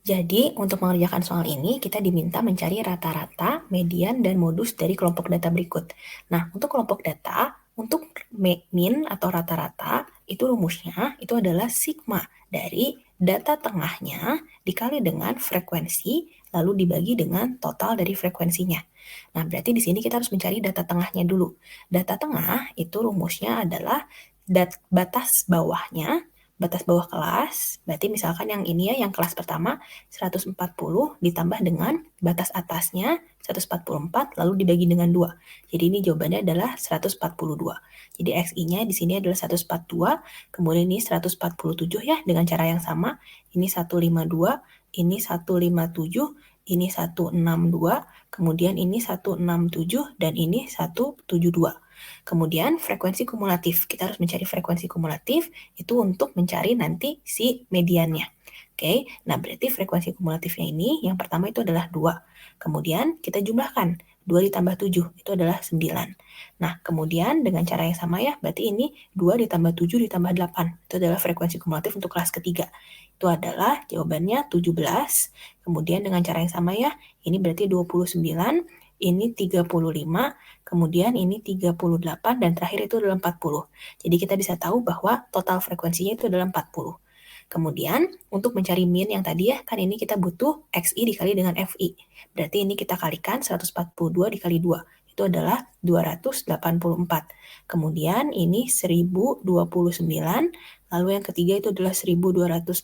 Jadi, untuk mengerjakan soal ini, kita diminta mencari rata-rata, median, dan modus dari kelompok data berikut. Nah, untuk kelompok data, untuk min atau rata-rata, itu rumusnya itu adalah sigma dari data tengahnya dikali dengan frekuensi, lalu dibagi dengan total dari frekuensinya. Nah, berarti di sini kita harus mencari data tengahnya dulu. Data tengah itu rumusnya adalah batas bawah kelas, berarti misalkan yang ini ya, yang kelas pertama 140 ditambah dengan batas atasnya 144 lalu dibagi dengan 2. Jadi ini jawabannya adalah 142. Jadi XI-nya di sini adalah 142, kemudian ini 147 ya dengan cara yang sama. Ini 152, ini 157, ini 162, kemudian ini 167 dan ini 172. Kemudian frekuensi kumulatif. Kita harus mencari frekuensi kumulatif itu untuk mencari nanti si mediannya. Oke, nah berarti frekuensi kumulatifnya ini yang pertama itu adalah 2. Kemudian kita jumlahkan. 2 ditambah 7 itu adalah 9. Nah, kemudian dengan cara yang sama ya, berarti ini 2 ditambah 7 ditambah 8. Itu adalah frekuensi kumulatif untuk kelas ketiga. Itu adalah jawabannya 17. Kemudian dengan cara yang sama ya, ini berarti 29, ini 35, kemudian ini 38, dan terakhir itu adalah 40. Jadi kita bisa tahu bahwa total frekuensinya itu adalah 40. Kemudian, untuk mencari min yang tadi ya, kan ini kita butuh XI dikali dengan FI. Berarti ini kita kalikan 142 dikali 2. Itu adalah 284. Kemudian ini 1029, lalu yang ketiga itu adalah 1216,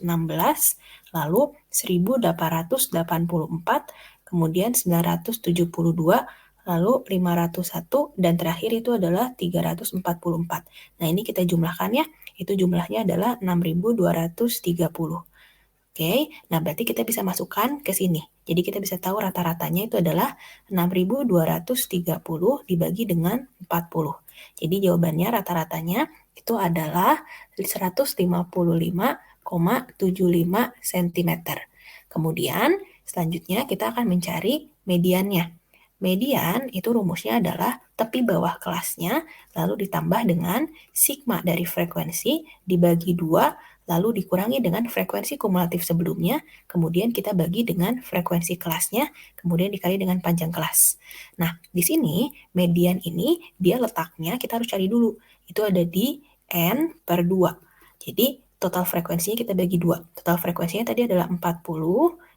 lalu 1884, kemudian 972, lalu 501, dan terakhir itu adalah 344. Nah, ini kita jumlahkan ya, itu jumlahnya adalah 6.230. Oke, nah berarti kita bisa masukkan ke sini. Jadi kita bisa tahu rata-ratanya itu adalah 6.230 dibagi dengan 40. Jadi jawabannya rata-ratanya itu adalah 155,75 cm. Kemudian selanjutnya kita akan mencari mediannya. Median itu rumusnya adalah tepi bawah kelasnya, lalu ditambah dengan sigma dari frekuensi dibagi 2, lalu dikurangi dengan frekuensi kumulatif sebelumnya, kemudian kita bagi dengan frekuensi kelasnya, kemudian dikali dengan panjang kelas. Nah, di sini median ini dia letaknya kita harus cari dulu. Itu ada di N per 2. Jadi total frekuensinya kita bagi 2. Total frekuensinya tadi adalah 40,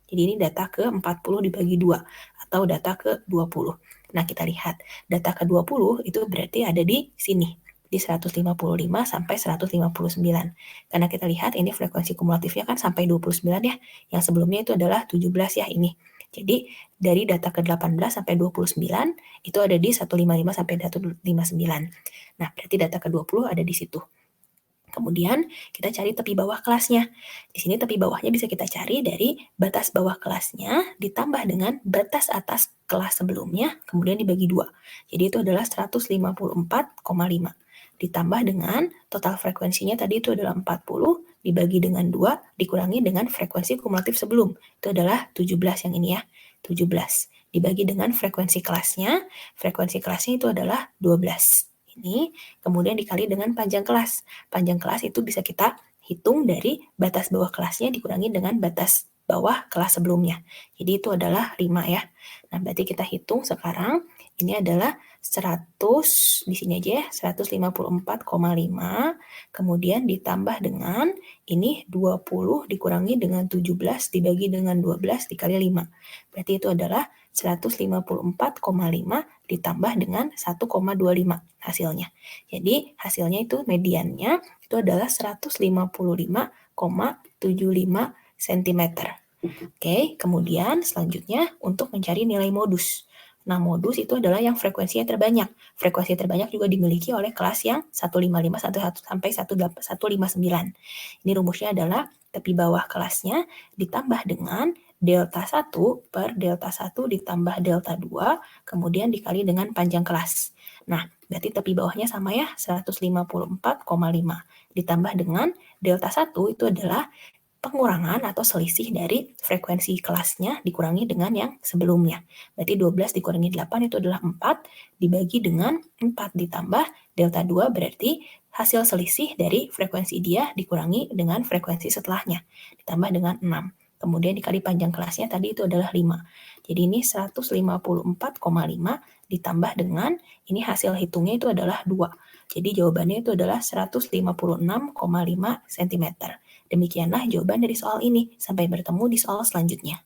jadi ini data ke 40 dibagi 2 atau data ke 20. Nah, kita lihat data ke 20 itu berarti ada di sini, di 155 sampai 159. Karena kita lihat ini frekuensi kumulatifnya kan sampai 29 ya. Yang sebelumnya itu adalah 17 ya ini. Jadi dari data ke 18 sampai 29 itu ada di 155 sampai 159. Nah, berarti data ke 20 ada di situ. Kemudian kita cari tepi bawah kelasnya. Di sini tepi bawahnya bisa kita cari dari batas bawah kelasnya ditambah dengan batas atas kelas sebelumnya, kemudian dibagi 2. Jadi itu adalah 154,5. Ditambah dengan total frekuensinya tadi itu adalah 40, dibagi dengan 2, dikurangi dengan frekuensi kumulatif sebelum. Itu adalah 17 yang ini ya, 17. Dibagi dengan frekuensi kelasnya itu adalah 12. Ini kemudian dikali dengan panjang kelas. Panjang kelas itu bisa kita hitung dari batas bawah kelasnya dikurangi dengan batas bawah kelas sebelumnya. Jadi itu adalah 5 ya. Nah, berarti kita hitung sekarang ini adalah 100, di sini aja ya, 154,5, kemudian ditambah dengan ini 20 dikurangi dengan 17 dibagi dengan 12 dikali 5. Berarti itu adalah 154,5 ditambah dengan 1,25 hasilnya. Jadi hasilnya itu mediannya itu adalah 155,75 cm. Oke, kemudian selanjutnya untuk mencari nilai modus. Nah, modus itu adalah yang frekuensinya terbanyak. Frekuensi terbanyak juga dimiliki oleh kelas yang 155 sampai 159. Ini rumusnya adalah tepi bawah kelasnya ditambah dengan delta 1 per delta 1 ditambah delta 2, kemudian dikali dengan panjang kelas. Nah, berarti tepi bawahnya sama ya, 154,5. Ditambah dengan delta 1 itu adalah pengurangan atau selisih dari frekuensi kelasnya dikurangi dengan yang sebelumnya. Berarti 12 dikurangi 8 itu adalah 4, dibagi dengan 4 ditambah delta 2 berarti hasil selisih dari frekuensi dia dikurangi dengan frekuensi setelahnya, ditambah dengan 6. kemudian dikali panjang kelasnya tadi itu adalah 5. Jadi ini 154,5 ditambah dengan, ini hasil hitungnya itu adalah 2. Jadi jawabannya itu adalah 156,5 cm. Demikianlah jawaban dari soal ini. Sampai bertemu di soal selanjutnya.